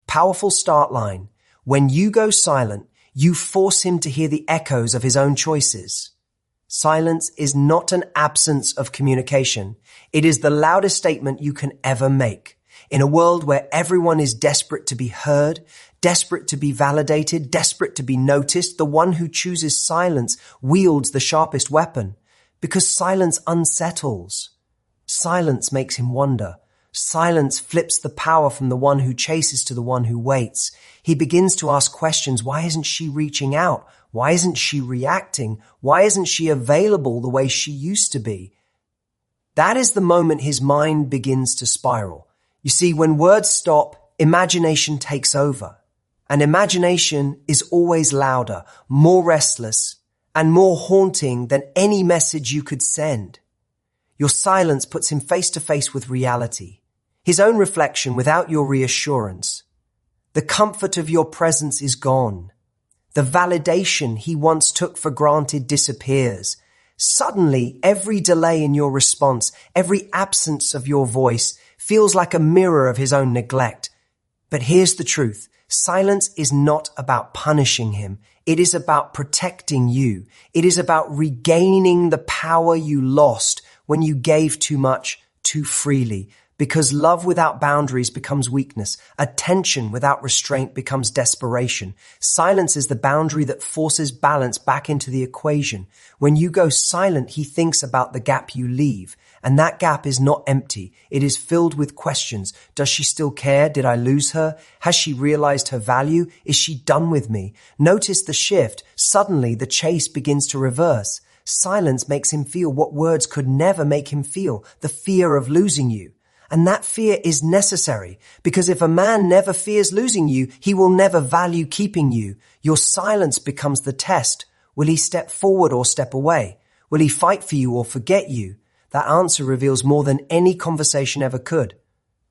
Powerful start line. When you go silent, you force him to hear the echoes of his own choices. Silence is not an absence of communication. It is the loudest statement you can ever make. In a world where everyone is desperate to be heard, desperate to be validated, desperate to be noticed, the one who chooses silence wields the sharpest weapon. Because silence unsettles. Silence makes him wonder. Silence flips the power from the one who chases to the one who waits. He begins to ask questions. Why isn't she reaching out? Why isn't she reacting? Why isn't she available the way she used to be? That is the moment his mind begins to spiral. You see, when words stop, imagination takes over. And imagination is always louder, more restless, and more haunting than any message you could send. Your silence puts him face to face with reality, his own reflection without your reassurance. The comfort of your presence is gone. The validation he once took for granted disappears. Suddenly, every delay in your response, every absence of your voice feels like a mirror of his own neglect. But here's the truth. Silence is not about punishing him. It is about protecting you. It is about regaining the power you lost when you gave too much too freely. Because love without boundaries becomes weakness. Attention without restraint becomes desperation. Silence is the boundary that forces balance back into the equation. When you go silent, he thinks about the gap you leave. And that gap is not empty. It is filled with questions. Does she still care? Did I lose her? Has she realized her value? Is she done with me? Notice the shift. Suddenly, the chase begins to reverse. Silence makes him feel what words could never make him feel, the fear of losing you. And that fear is necessary, because if a man never fears losing you, he will never value keeping you. Your silence becomes the test. Will he step forward or step away? Will he fight for you or forget you? That answer reveals more than any conversation ever could.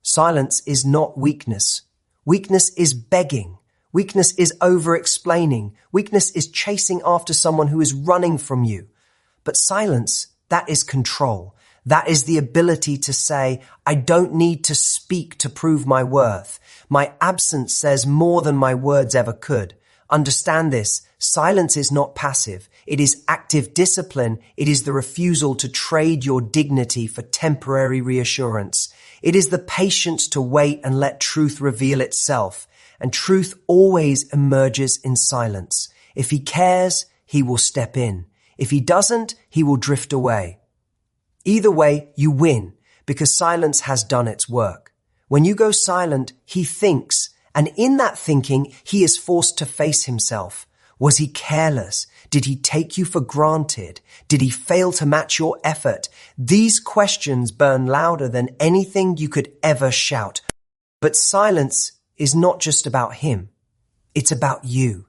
Silence is not weakness. Weakness is begging. Weakness is over-explaining. Weakness is chasing after someone who is running from you. But silence, that is control. That is the ability to say, I don't need to speak to prove my worth. My absence says more than my words ever could. Understand this. Silence is not passive. It is active discipline. It is the refusal to trade your dignity for temporary reassurance. It is the patience to wait and let truth reveal itself. And truth always emerges in silence. If he cares, he will step in. If he doesn't, he will drift away. Either way, you win, because silence has done its work. When you go silent, he thinks, and in that thinking, he is forced to face himself. Was he careless? Did he take you for granted? Did he fail to match your effort? These questions burn louder than anything you could ever shout. But silence is not just about him. It's about you.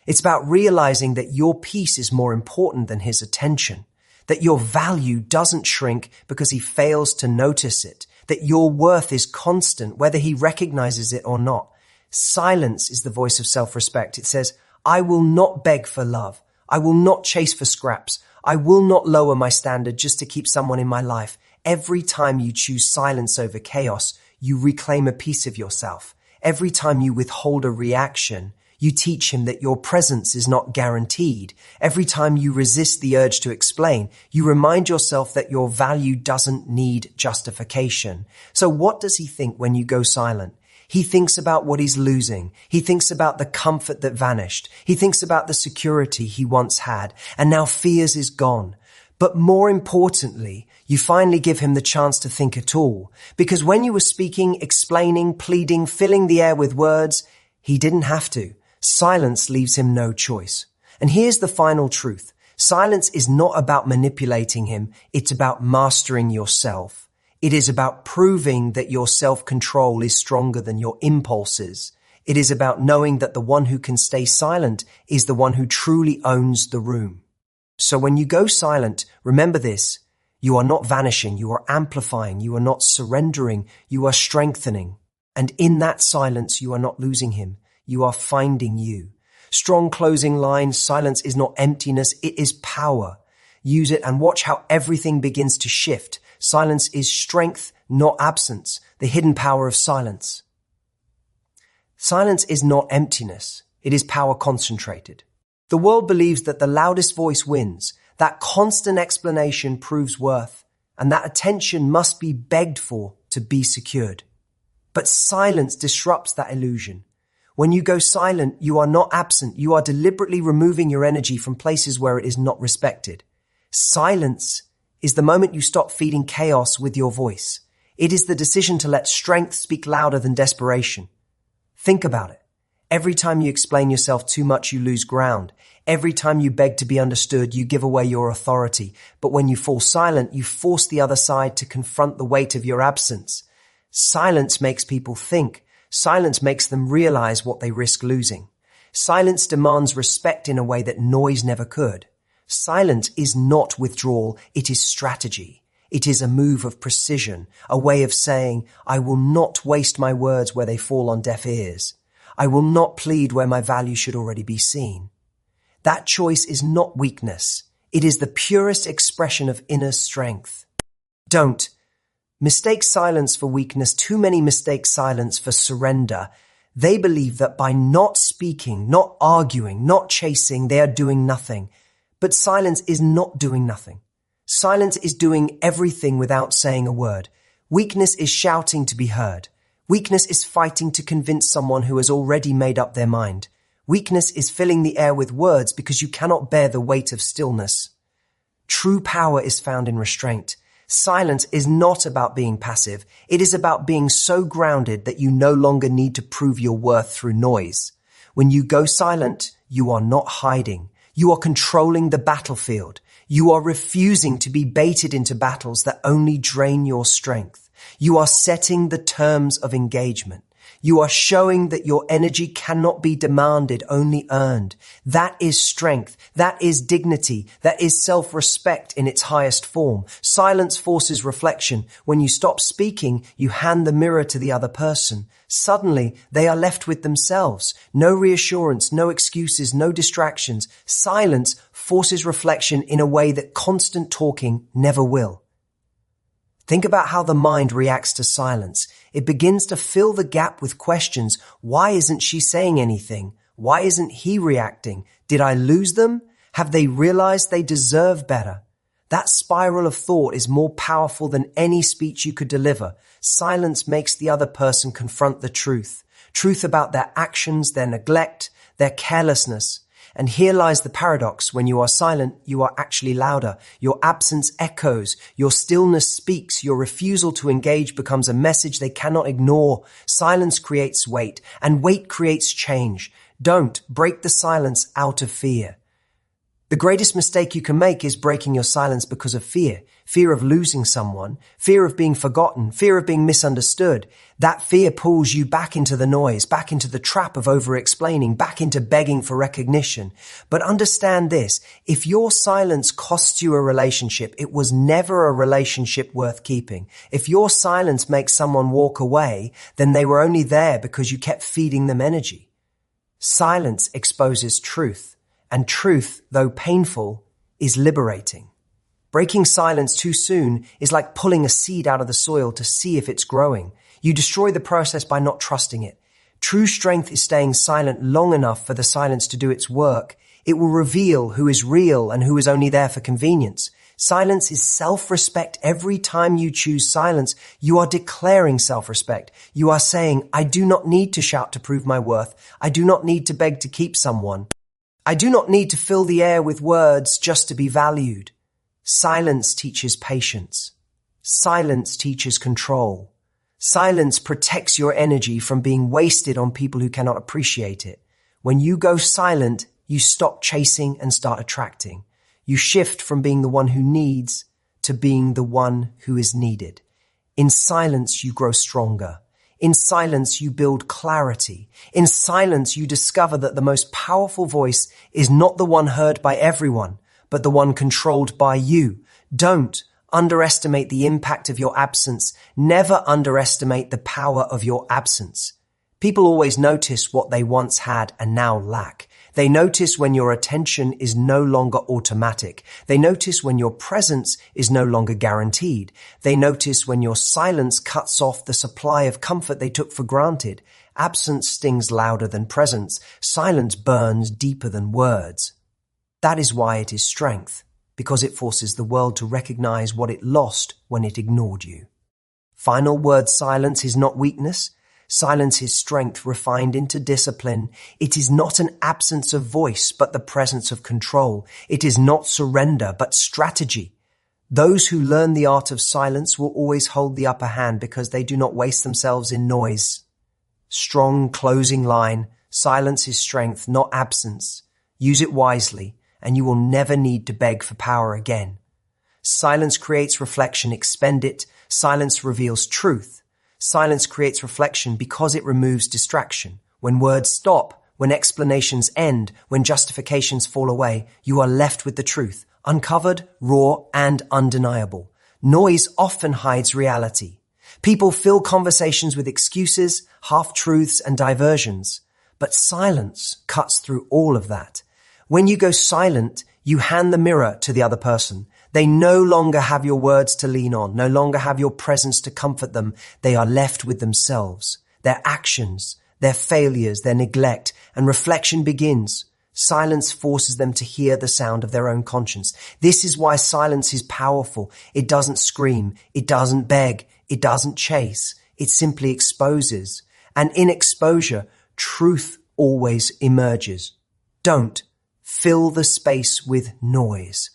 It's about realizing that your peace is more important than his attention. That your value doesn't shrink because he fails to notice it, that your worth is constant whether he recognizes it or not. Silence is the voice of self-respect. It says, I will not beg for love. I will not chase for scraps. I will not lower my standard just to keep someone in my life. Every time you choose silence over chaos, you reclaim a piece of yourself. Every time you withhold a reaction, you teach him that your presence is not guaranteed. Every time you resist the urge to explain, you remind yourself that your value doesn't need justification. So what does he think when you go silent? He thinks about what he's losing. He thinks about the comfort that vanished. He thinks about the security he once had, and now fears is gone. But more importantly, you finally give him the chance to think at all. Because when you were speaking, explaining, pleading, filling the air with words, he didn't have to. Silence leaves him no choice. And here's the final truth. Silence is not about manipulating him. It's about mastering yourself. It is about proving that your self-control is stronger than your impulses. It is about knowing that the one who can stay silent is the one who truly owns the room. So when you go silent, remember this. You are not vanishing. You are amplifying. You are not surrendering. You are strengthening. And in that silence, you are not losing him. You are finding you. Strong closing line. Silence is not emptiness. It is power. Use it and watch how everything begins to shift. Silence is strength, not absence. The hidden power of silence. Silence is not emptiness. It is power concentrated. The world believes that the loudest voice wins, that constant explanation proves worth, and that attention must be begged for to be secured. But silence disrupts that illusion. When you go silent, you are not absent. You are deliberately removing your energy from places where it is not respected. Silence is the moment you stop feeding chaos with your voice. It is the decision to let strength speak louder than desperation. Think about it. Every time you explain yourself too much, you lose ground. Every time you beg to be understood, you give away your authority. But when you fall silent, you force the other side to confront the weight of your absence. Silence makes people think. Silence makes them realize what they risk losing. Silence demands respect in a way that noise never could. Silence is not withdrawal, it is strategy. It is a move of precision, a way of saying, I will not waste my words where they fall on deaf ears. I will not plead where my value should already be seen. That choice is not weakness. It is the purest expression of inner strength. Don't mistake silence for weakness. Too many mistake silence for surrender. They believe that by not speaking, not arguing, not chasing, they are doing nothing. But silence is not doing nothing. Silence is doing everything without saying a word. Weakness is shouting to be heard. Weakness is fighting to convince someone who has already made up their mind. Weakness is filling the air with words because you cannot bear the weight of stillness. True power is found in restraint. Silence is not about being passive. It is about being so grounded that you no longer need to prove your worth through noise. When you go silent, you are not hiding. You are controlling the battlefield. You are refusing to be baited into battles that only drain your strength. You are setting the terms of engagement. You are showing that your energy cannot be demanded, only earned. That is strength. That is dignity. That is self-respect in its highest form. Silence forces reflection. When you stop speaking, you hand the mirror to the other person. Suddenly, they are left with themselves. No reassurance, no excuses, no distractions. Silence forces reflection in a way that constant talking never will. Think about how the mind reacts to silence. It begins to fill the gap with questions. Why isn't she saying anything? Why isn't he reacting? Did I lose them? Have they realized they deserve better? That spiral of thought is more powerful than any speech you could deliver. Silence makes the other person confront the truth. Truth about their actions, their neglect, their carelessness. And here lies the paradox. When you are silent, you are actually louder. Your absence echoes. Your stillness speaks. Your refusal to engage becomes a message they cannot ignore. Silence creates weight, and weight creates change. Don't break the silence out of fear. The greatest mistake you can make is breaking your silence because of fear. Fear of losing someone, fear of being forgotten, fear of being misunderstood. That fear pulls you back into the noise, back into the trap of over-explaining, back into begging for recognition. But understand this, if your silence costs you a relationship, it was never a relationship worth keeping. If your silence makes someone walk away, then they were only there because you kept feeding them energy. Silence exposes truth. And truth, though painful, is liberating. Breaking silence too soon is like pulling a seed out of the soil to see if it's growing. You destroy the process by not trusting it. True strength is staying silent long enough for the silence to do its work. It will reveal who is real and who is only there for convenience. Silence is self-respect. Every time you choose silence, you are declaring self-respect. You are saying, I do not need to shout to prove my worth. I do not need to beg to keep someone. I do not need to fill the air with words just to be valued. Silence teaches patience. Silence teaches control. Silence protects your energy from being wasted on people who cannot appreciate it. When you go silent, you stop chasing and start attracting. You shift from being the one who needs to being the one who is needed. In silence, you grow stronger. In silence, you build clarity. In silence, you discover that the most powerful voice is not the one heard by everyone, but the one controlled by you. Don't underestimate the impact of your absence. Never underestimate the power of your absence. People always notice what they once had and now lack. They notice when your attention is no longer automatic. They notice when your presence is no longer guaranteed. They notice when your silence cuts off the supply of comfort they took for granted. Absence stings louder than presence. Silence burns deeper than words. That is why it is strength, because it forces the world to recognize what it lost when it ignored you. Final word: silence is not weakness. Silence is strength refined into discipline. It is not an absence of voice, but the presence of control. It is not surrender, but strategy. Those who learn the art of silence will always hold the upper hand because they do not waste themselves in noise. Strong closing line: silence is strength, not absence. Use it wisely, and you will never need to beg for power again. Silence creates reflection. Expend it. Silence reveals truth. Silence creates reflection because it removes distraction. When words stop, when explanations end, when justifications fall away, you are left with the truth, uncovered, raw, and undeniable. Noise often hides reality. People fill conversations with excuses, half-truths, and diversions. But silence cuts through all of that. When you go silent, you hand the mirror to the other person. They no longer have your words to lean on, no longer have your presence to comfort them. They are left with themselves, their actions, their failures, their neglect, and reflection begins. Silence forces them to hear the sound of their own conscience. This is why silence is powerful. It doesn't scream. It doesn't beg. It doesn't chase. It simply exposes. And in exposure, truth always emerges. Don't fill the space with noise.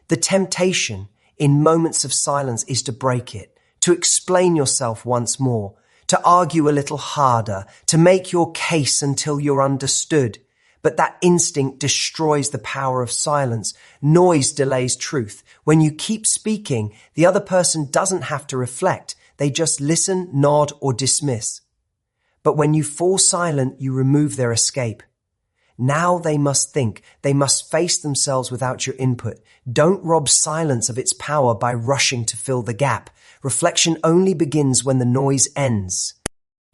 The temptation in moments of silence is to break it, to explain yourself once more, to argue a little harder, to make your case until you're understood. But that instinct destroys the power of silence. Noise delays truth. When you keep speaking, the other person doesn't have to reflect. They just listen, nod, or dismiss. But when you fall silent, you remove their escape. Now they must think. They must face themselves without your input. Don't rob silence of its power by rushing to fill the gap. Reflection only begins when the noise ends.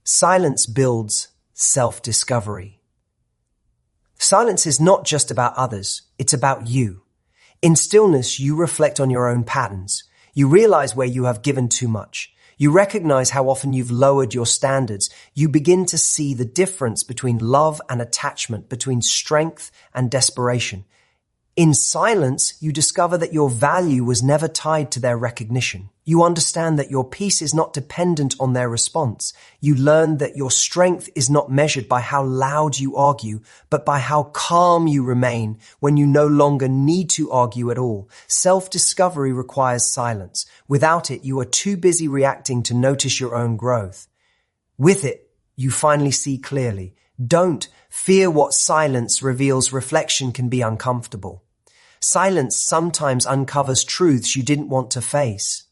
Silence builds self-discovery. Silence is not just about others. It's about you. In stillness, you reflect on your own patterns. You realize where you have given too much. You recognize how often you've lowered your standards. You begin to see the difference between love and attachment, between strength and desperation. In silence, you discover that your value was never tied to their recognition. You understand that your peace is not dependent on their response. You learn that your strength is not measured by how loud you argue, but by how calm you remain when you no longer need to argue at all. Self-discovery requires silence. Without it, you are too busy reacting to notice your own growth. With it, you finally see clearly. Don't fear what silence reveals. Reflection can be uncomfortable. Silence sometimes uncovers truths you didn't want to face.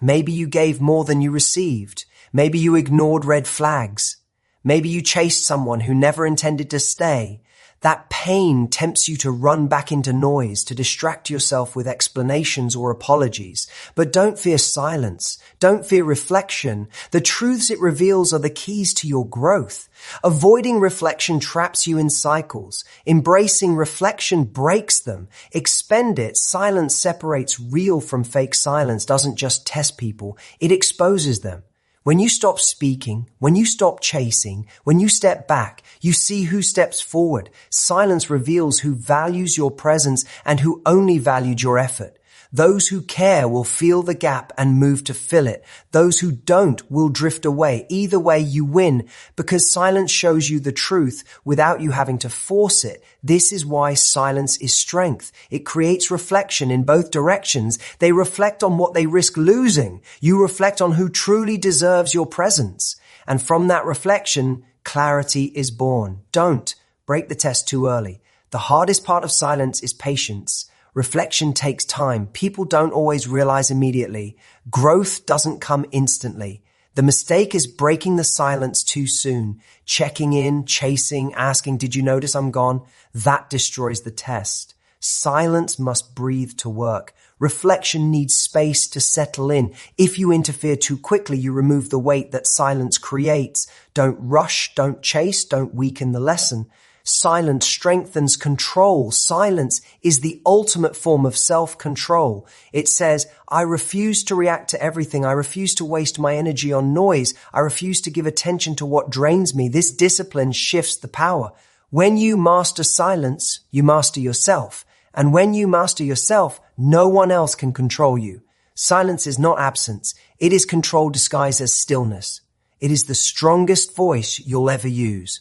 Maybe you gave more than you received. Maybe you ignored red flags. Maybe you chased someone who never intended to stay. That pain tempts you to run back into noise, to distract yourself with explanations or apologies. But don't fear silence. Don't fear reflection. The truths it reveals are the keys to your growth. Avoiding reflection traps you in cycles. Embracing reflection breaks them. Expend it. Silence separates real from fake. Silence doesn't just test people. It exposes them. When you stop speaking, when you stop chasing, when you step back, you see who steps forward. Silence reveals who values your presence and who only valued your effort. Those who care will feel the gap and move to fill it. Those who don't will drift away. Either way, you win because silence shows you the truth without you having to force it. This is why silence is strength. It creates reflection in both directions. They reflect on what they risk losing. You reflect on who truly deserves your presence. And from that reflection, clarity is born. Don't break the test too early. The hardest part of silence is patience. Reflection takes time. People don't always realize immediately. Growth doesn't come instantly. The mistake is breaking the silence too soon. Checking in, chasing, asking, "Did you notice I'm gone?" That destroys the test. Silence must breathe to work. Reflection needs space to settle in. If you interfere too quickly, you remove the weight that silence creates. Don't rush, don't chase, don't weaken the lesson. Silence strengthens control. Silence is the ultimate form of self-control. It says, I refuse to react to everything. I refuse to waste my energy on noise. I refuse to give attention to what drains me. This discipline shifts the power. When you master silence, you master yourself. And when you master yourself, no one else can control you. Silence is not absence. It is control disguised as stillness. It is the strongest voice you'll ever use.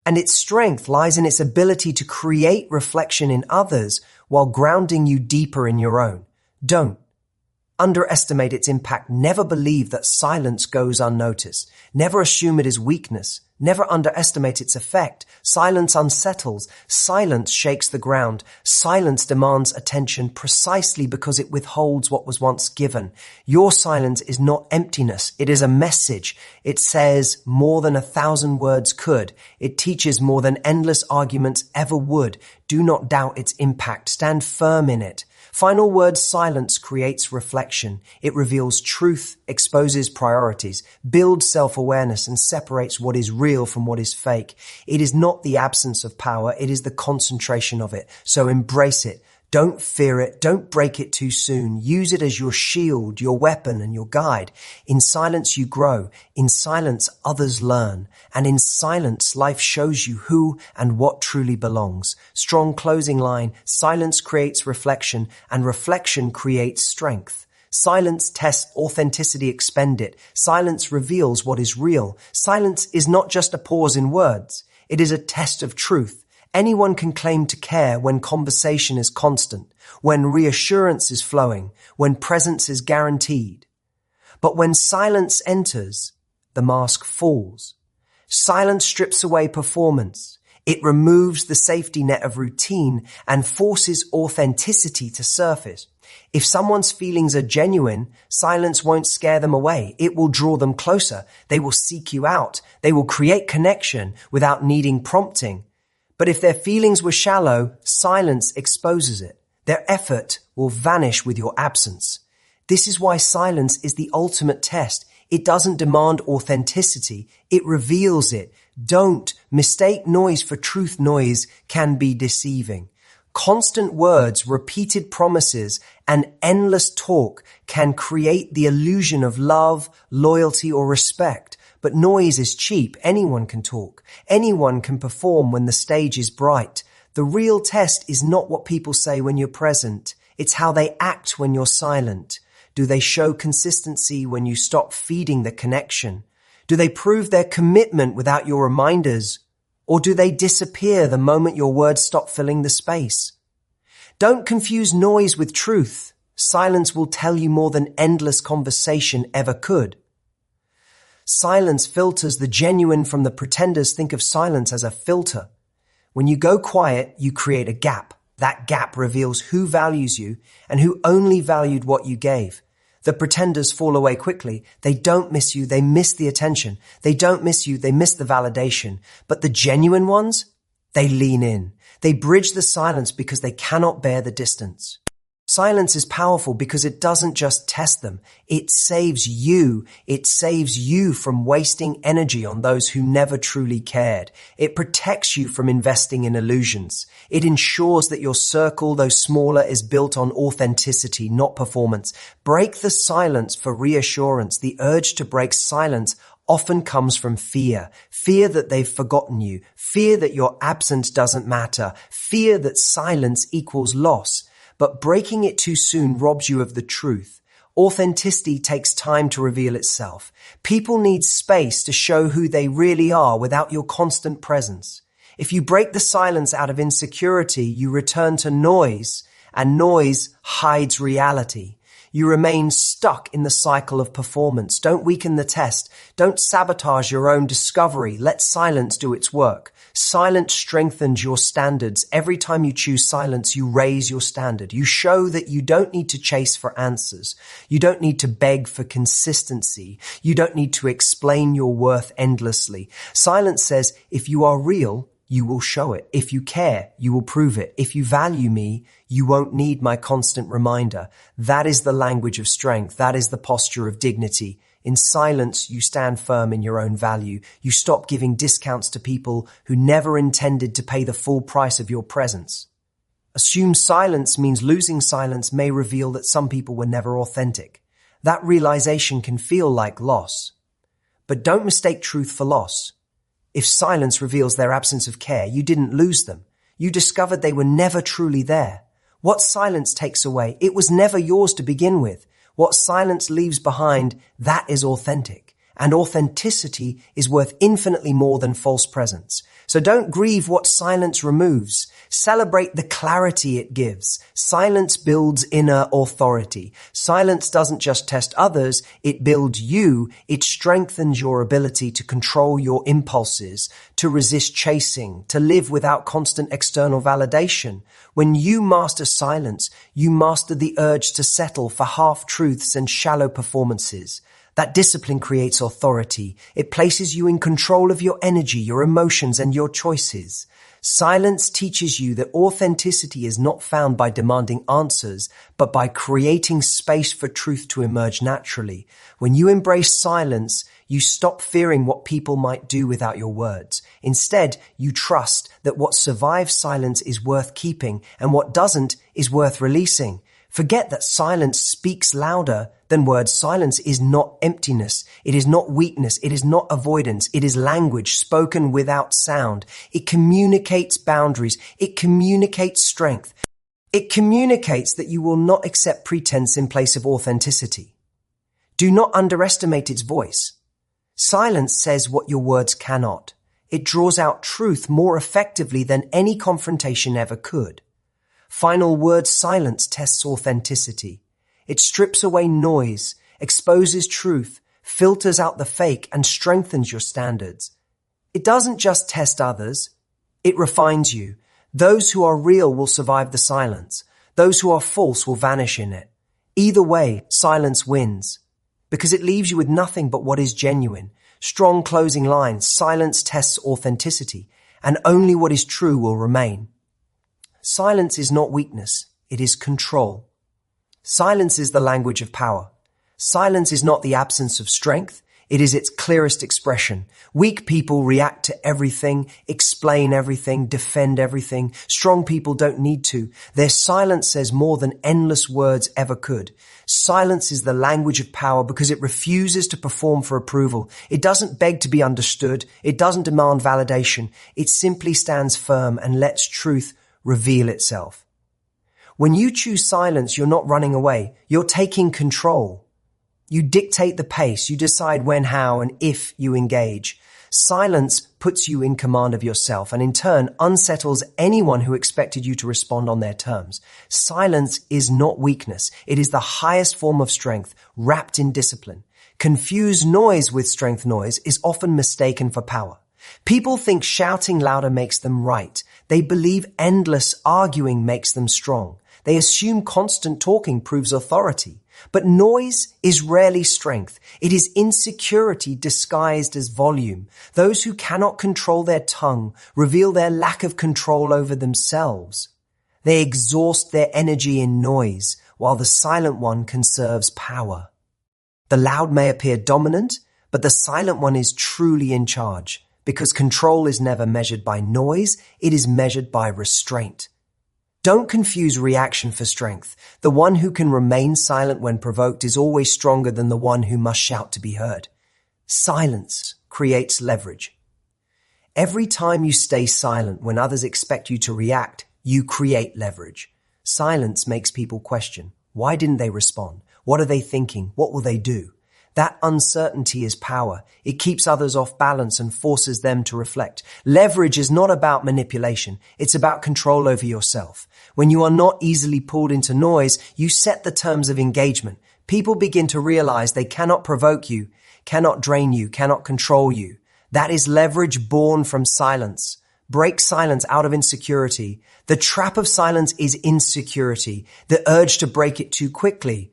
And its strength lies in its ability to create reflection in others while grounding you deeper in your own. Don't underestimate its impact. Never believe that silence goes unnoticed. Never assume it is weakness. Never underestimate its effect. Silence unsettles. Silence shakes the ground. Silence demands attention precisely because it withholds what was once given. Your silence is not emptiness. It is a message. It says more than 1,000 words could. It teaches more than endless arguments ever would. Do not doubt its impact. Stand firm in it. Final word silence creates reflection. It reveals truth, exposes priorities, builds self-awareness, and separates what is real from what is fake. It is not the absence of power. It is the concentration of it. So embrace it. Don't fear it. Don't break it too soon. Use it as your shield, your weapon, and your guide. In silence, you grow. In silence, others learn. And in silence, life shows you who and what truly belongs. Strong closing line. Silence creates reflection, and reflection creates strength. Silence tests authenticity, expend it. Silence reveals what is real. Silence is not just a pause in words. It is a test of truth. Anyone can claim to care when conversation is constant, when reassurance is flowing, when presence is guaranteed. But when silence enters, the mask falls. Silence strips away performance. It removes the safety net of routine and forces authenticity to surface. If someone's feelings are genuine, silence won't scare them away. It will draw them closer. They will seek you out. They will create connection without needing prompting. But if their feelings were shallow, silence exposes it. Their effort will vanish with your absence. This is why silence is the ultimate test. It doesn't demand authenticity. It reveals it. Don't mistake noise for truth. Noise can be deceiving. Constant words, repeated promises, and endless talk can create the illusion of love, loyalty, or respect. But noise is cheap. Anyone can talk. Anyone can perform when the stage is bright. The real test is not what people say when you're present. It's how they act when you're silent. Do they show consistency when you stop feeding the connection? Do they prove their commitment without your reminders? Or do they disappear the moment your words stop filling the space? Don't confuse noise with truth. Silence will tell you more than endless conversation ever could. Silence filters the genuine from the pretenders. Think of silence as a filter. When you go quiet, you create a gap. That gap reveals who values you and who only valued what you gave. The pretenders fall away quickly. They don't miss you. They miss the attention. They don't miss you. They miss the validation. But the genuine ones, they lean in. They bridge the silence because they cannot bear the distance. Silence is powerful because it doesn't just test them. It saves you. It saves you from wasting energy on those who never truly cared. It protects you from investing in illusions. It ensures that your circle, though smaller, is built on authenticity, not performance. Break the silence for reassurance. The urge to break silence often comes from fear. Fear that they've forgotten you. Fear that your absence doesn't matter. Fear that silence equals loss. But breaking it too soon robs you of the truth. Authenticity takes time to reveal itself. People need space to show who they really are without your constant presence. If you break the silence out of insecurity, you return to noise, and noise hides reality. You remain stuck in the cycle of performance. Don't weaken the test. Don't sabotage your own discovery. Let silence do its work. Silence strengthens your standards. Every time you choose silence, you raise your standard. You show that you don't need to chase for answers. You don't need to beg for consistency. You don't need to explain your worth endlessly. Silence says, if you are real, you will show it. If you care, you will prove it. If you value me, you won't need my constant reminder. That is the language of strength. That is the posture of dignity. In silence, you stand firm in your own value. You stop giving discounts to people who never intended to pay the full price of your presence. Assumed silence means losing silence may reveal that some people were never authentic. That realization can feel like loss. But don't mistake truth for loss. If silence reveals their absence of care, you didn't lose them. You discovered they were never truly there. What silence takes away, it was never yours to begin with. What silence leaves behind, that is authentic. And authenticity is worth infinitely more than false presence. So don't grieve what silence removes. Celebrate the clarity it gives. Silence builds inner authority. Silence doesn't just test others, it builds you. It strengthens your ability to control your impulses, to resist chasing, to live without constant external validation. When you master silence, you master the urge to settle for half-truths and shallow performances. That discipline creates authority. It places you in control of your energy, your emotions, and your choices. Silence teaches you that authenticity is not found by demanding answers, but by creating space for truth to emerge naturally. When you embrace silence, you stop fearing what people might do without your words. Instead, you trust that what survives silence is worth keeping, and what doesn't is worth releasing. Forget that silence speaks louder than words. Silence is not emptiness. It is not weakness. It is not avoidance. It is language spoken without sound. It communicates boundaries. It communicates strength. It communicates that you will not accept pretense in place of authenticity. Do not underestimate its voice. Silence says what your words cannot. It draws out truth more effectively than any confrontation ever could. Final word silence tests authenticity. It strips away noise, exposes truth, filters out the fake, and strengthens your standards. It doesn't just test others, it refines you. Those who are real will survive the silence. Those who are false will vanish in it. Either way, silence wins, because it leaves you with nothing but what is genuine. Strong closing lines, silence tests authenticity, and only what is true will remain. Silence is not weakness, it is control. Silence is the language of power. Silence is not the absence of strength, it is its clearest expression. Weak people react to everything, explain everything, defend everything. Strong people don't need to. Their silence says more than endless words ever could. Silence is the language of power because it refuses to perform for approval. It doesn't beg to be understood. It doesn't demand validation. It simply stands firm and lets truth reveal itself. When you choose silence, you're not running away. You're taking control. You dictate the pace. You decide when, how, and if you engage. Silence puts you in command of yourself and in turn unsettles anyone who expected you to respond on their terms. Silence is not weakness. It is the highest form of strength wrapped in discipline. Confused noise with strength noise is often mistaken for power. People think shouting louder makes them right. They believe endless arguing makes them strong. They assume constant talking proves authority. But noise is rarely strength. It is insecurity disguised as volume. Those who cannot control their tongue reveal their lack of control over themselves. They exhaust their energy in noise, while the silent one conserves power. The loud may appear dominant, but the silent one is truly in charge. Because control is never measured by noise, it is measured by restraint. Don't confuse reaction for strength. The one who can remain silent when provoked is always stronger than the one who must shout to be heard. Silence creates leverage. Every time you stay silent when others expect you to react, you create leverage. Silence makes people question. Why didn't they respond? What are they thinking? What will they do? That uncertainty is power. It keeps others off balance and forces them to reflect. Leverage is not about manipulation. It's about control over yourself. When you are not easily pulled into noise, you set the terms of engagement. People begin to realize they cannot provoke you, cannot drain you, cannot control you. That is leverage born from silence. Break silence out of insecurity. The trap of silence is insecurity, the urge to break it too quickly.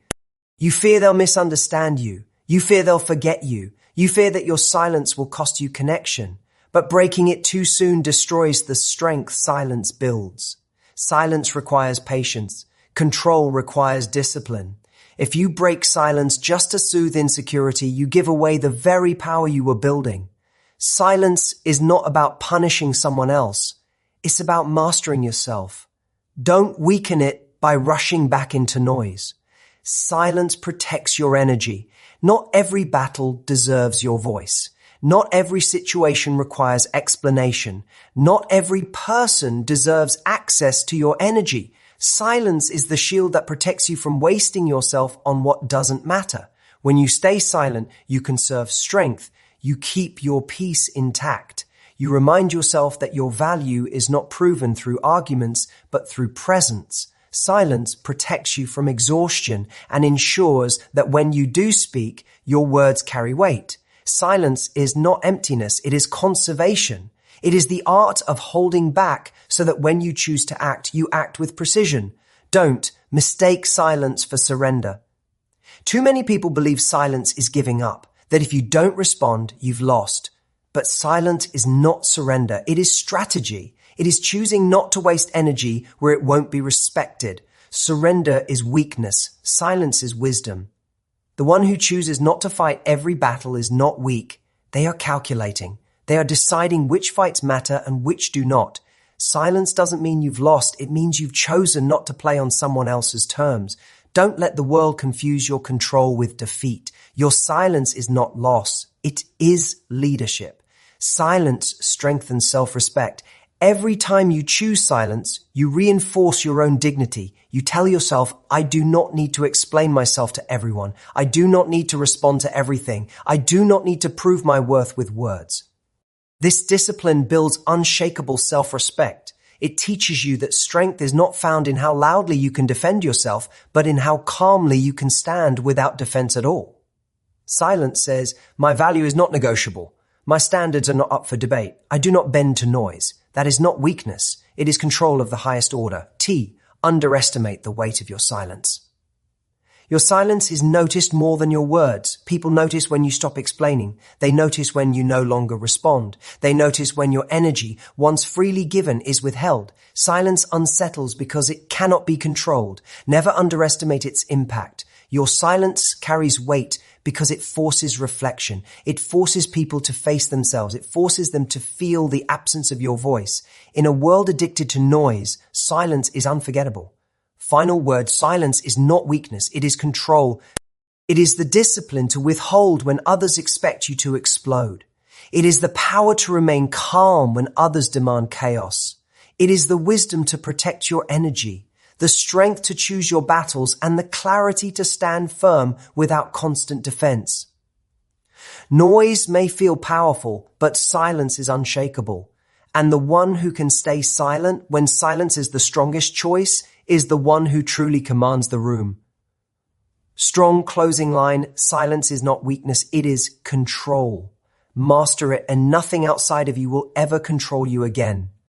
You fear they'll misunderstand you. You fear they'll forget you. You fear that your silence will cost you connection. But breaking it too soon destroys the strength silence builds. Silence requires patience. Control requires discipline. If you break silence just to soothe insecurity, you give away the very power you were building. Silence is not about punishing someone else. It's about mastering yourself. Don't weaken it by rushing back into noise. Silence protects your energy. Not every battle deserves your voice. Not every situation requires explanation. Not every person deserves access to your energy. Silence is the shield that protects you from wasting yourself on what doesn't matter. When you stay silent, you conserve strength. You keep your peace intact. You remind yourself that your value is not proven through arguments, but through presence. Silence protects you from exhaustion and ensures that when you do speak, your words carry weight. Silence is not emptiness, it is conservation. It is the art of holding back so that when you choose to act, you act with precision. Don't mistake silence for surrender. Too many people believe silence is giving up, that if you don't respond, you've lost. But silence is not surrender, it is strategy. It is choosing not to waste energy where it won't be respected. Surrender is weakness. Silence is wisdom. The one who chooses not to fight every battle is not weak. They are calculating. They are deciding which fights matter and which do not. Silence doesn't mean you've lost. It means you've chosen not to play on someone else's terms. Don't let the world confuse your control with defeat. Your silence is not loss. It is leadership. Silence strengthens self-respect. Every time you choose silence, you reinforce your own dignity. You tell yourself, I do not need to explain myself to everyone. I do not need to respond to everything. I do not need to prove my worth with words. This discipline builds unshakable self-respect. It teaches you that strength is not found in how loudly you can defend yourself, but in how calmly you can stand without defense at all. Silence says, my value is not negotiable. My standards are not up for debate. I do not bend to noise. That is not weakness. It is control of the highest order. Underestimate the weight of your silence. Your silence is noticed more than your words. People notice when you stop explaining. They notice when you no longer respond. They notice when your energy, once freely given, is withheld. Silence unsettles because it cannot be controlled. Never underestimate its impact. Your silence carries weight because it forces reflection. It forces people to face themselves. It forces them to feel the absence of your voice. In a world addicted to noise, silence is unforgettable. Final word, silence is not weakness. It is control. It is the discipline to withhold when others expect you to explode. It is the power to remain calm when others demand chaos. It is the wisdom to protect your energy, the strength to choose your battles, and the clarity to stand firm without constant defense. Noise may feel powerful, but silence is unshakable. And the one who can stay silent when silence is the strongest choice is the one who truly commands the room. Strong closing line, silence is not weakness, it is control. Master it, and nothing outside of you will ever control you again.